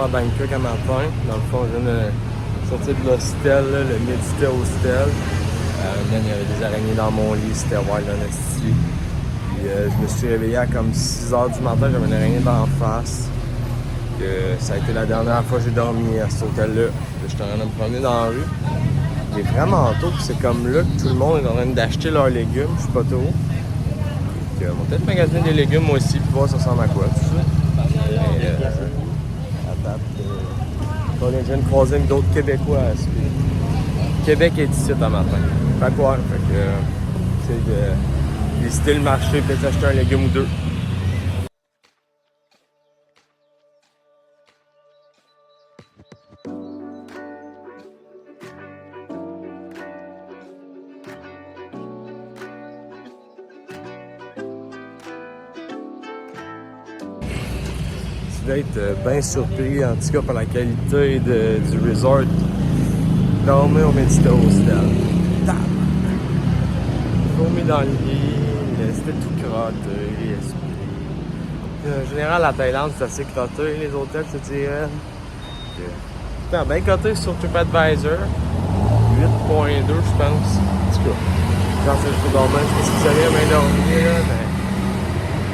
à Bangkok un matin. Dans le fond, je viens de sortir de l'hostel, le Medita Hostel. Il y avait des araignées dans mon lit, c'était wild en esti. Puis je me suis réveillé à comme 6h du matin, j'avais une araignée d'en face. Ça a été la dernière fois que j'ai dormi à cet hôtel-là. J'étais en train de me promener dans la rue. Il est vraiment tôt, puis c'est comme là que tout le monde est en train d'acheter leurs légumes, je sais pas trop. On va peut-être magasiner des légumes moi aussi, puis voir ça ressemble à quoi, tout ça. On vient de croiser avec d'autres Québécois. Québec est ici un matin. Fait quoi? Fait que c'est de visiter le marché, peut-être acheter un légume ou deux. D'être bien surpris, en tout cas, par la qualité du resort. Dormir au Medita Hostel. Dormir dans le lit, c'était tout crotté. En général, la Thaïlande, c'est assez crotté, les hôtels, je te dirais. C'était bien coté sur TripAdvisor. 8.2, je pense. En tout cas, quand je peux dormir, je sais pas si vous avez bien dormi, là, mais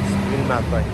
c'est pris le matin.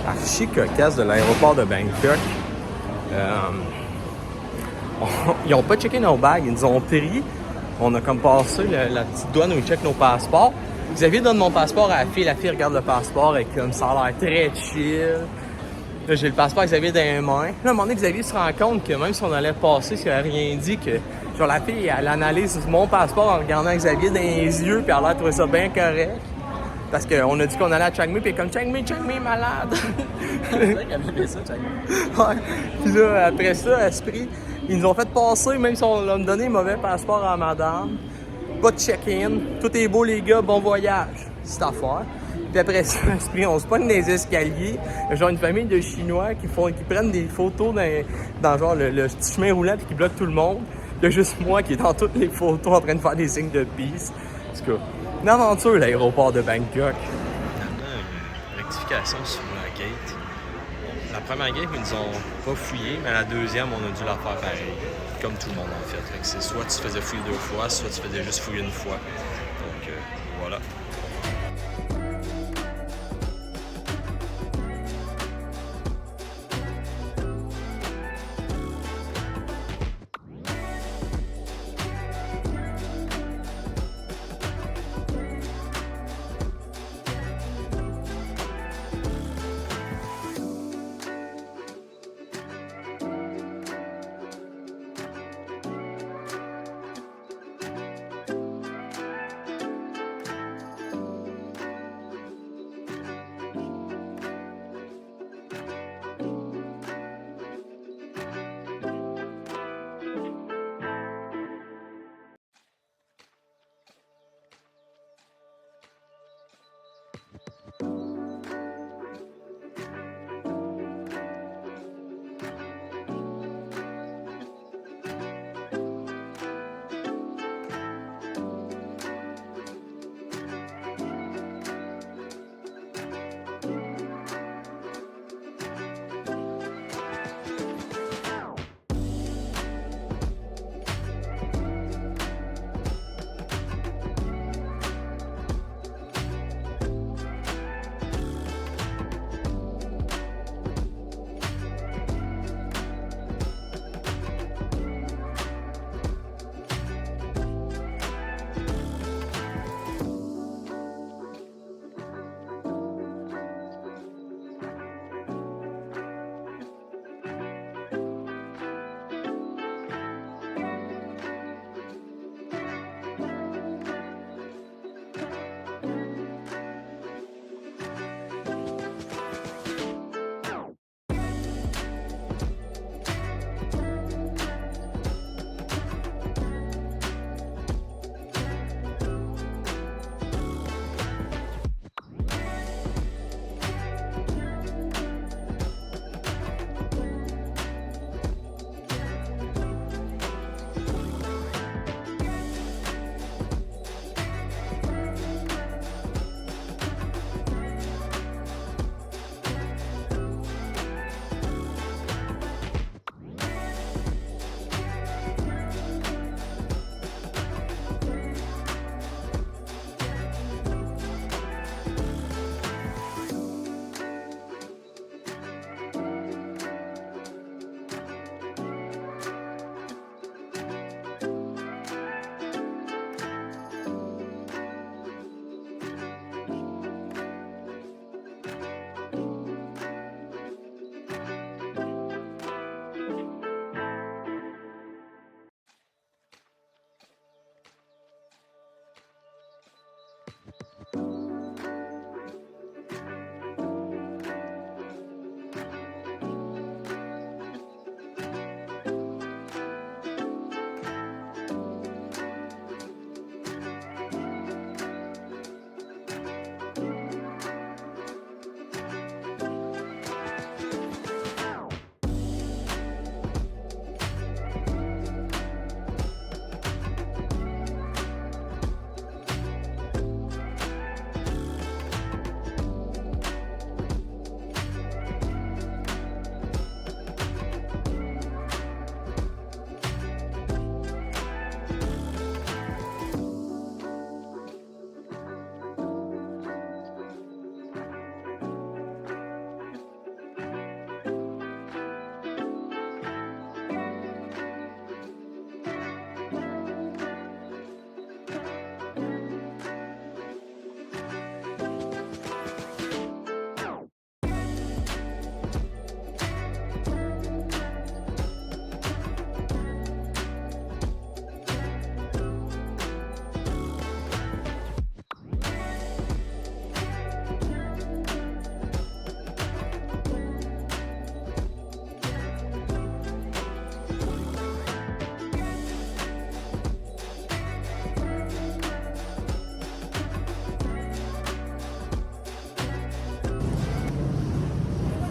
Archi cocasse de l'aéroport de Bangkok. Ils n'ont pas checké nos bags, ils nous ont pris. On a comme passé la petite douane où ils checkent nos passeports. Xavier donne mon passeport à la fille regarde le passeport et comme ça a l'air très chill. Là, j'ai le passeport Xavier dans les mains. Là, à un moment donné, Xavier se rend compte que même si on allait passer, s'il n'avait rien dit, que genre la fille, elle analyse mon passeport en regardant Xavier dans les yeux, puis elle a l'air de trouver ça bien correct. Parce qu'on a dit qu'on allait à Chiang Mai, puis comme Chiang Mai, malade! C'est vrai qu'elle aimait ça, Chiang Mai. Ouais. Puis là, après ça, Esprit, ils nous ont fait passer, même si on leur a donné un mauvais passeport à madame. Pas de check-in. Tout est beau, les gars, bon voyage. C'est affaire. Puis après ça, Esprit, on se pogne des escaliers. Genre une famille de Chinois qui prennent des photos dans genre le petit chemin roulant puis qui bloquent tout le monde. Il y a juste moi qui est dans toutes les photos en train de faire des signes de peace. En tout cas, une aventure, l'aéroport de Bangkok. Finalement, une rectification sur la gate. La première gate, ils nous ont pas fouillé, mais la deuxième, on a dû la faire pareil. Comme tout le monde, en fait. Fait que c'est soit tu faisais fouiller 2 fois, soit tu faisais juste fouiller 1 fois. Donc, voilà.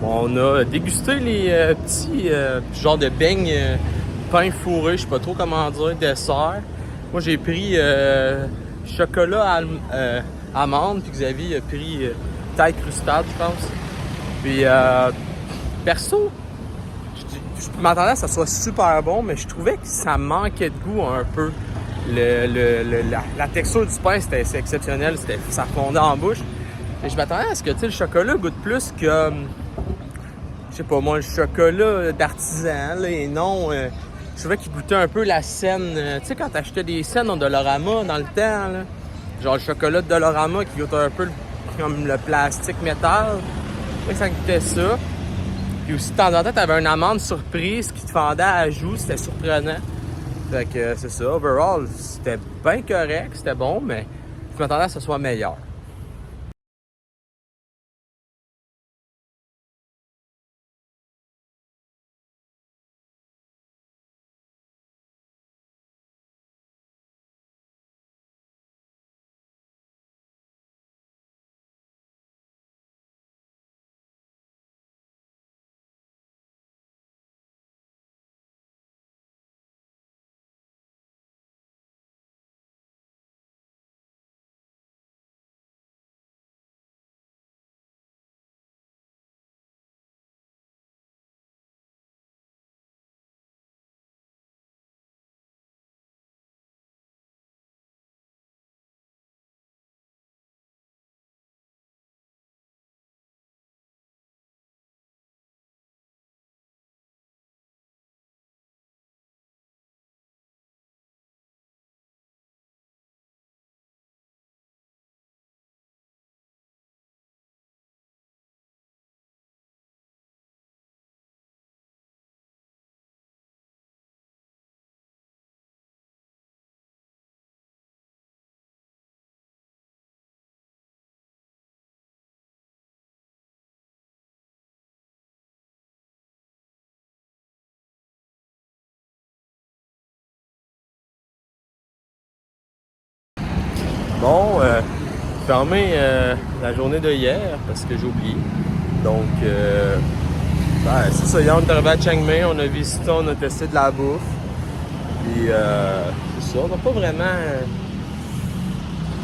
Bon, on a dégusté les petits genres de beignes pain fourré, je sais pas trop comment dire, dessert. Moi, j'ai pris chocolat amande, puis Xavier a pris taille crustade, je pense. Puis, perso, je m'attendais à ce que ça soit super bon, mais je trouvais que ça manquait de goût un peu. La texture du pain, c'était exceptionnel, ça fondait en bouche. Et je m'attendais à ce que le chocolat goûte plus que, je sais pas moi, le chocolat d'artisan, là, et non, je trouvais qu'il goûtait un peu la scène, tu sais, quand t'achetais des scènes au Dollarama dans le temps, là, genre le chocolat de Dollarama qui goûte un peu comme le plastique métal, ouais, ça goûtait ça. Puis aussi, de temps en temps, t'avais une amande surprise qui te fendait à la joue, c'était surprenant. Fait que c'est ça, overall, c'était bien correct, c'était bon, mais je m'attendais à ce que ce soit meilleur. Bon, fermé la journée de hier parce que j'ai oublié. Donc, c'est ça. Hier, on est arrivé à Chiang Mai, on a visité, on a testé de la bouffe. Puis, c'est ça. On n'a pas vraiment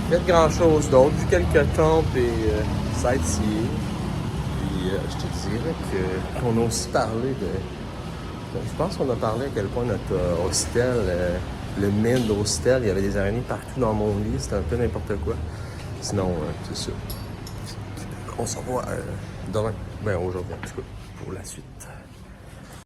fait grand-chose d'autre. Vu quelques temples et sightseeing. Puis, je te dirais qu'on a aussi parlé de... Je pense qu'on a parlé à quel point notre hostel, le Mind Hostel, il y avait des araignées partout dans mon lit, c'était un peu n'importe quoi. Sinon, c'est ça. On se revoit demain, ben aujourd'hui en tout cas, pour la suite.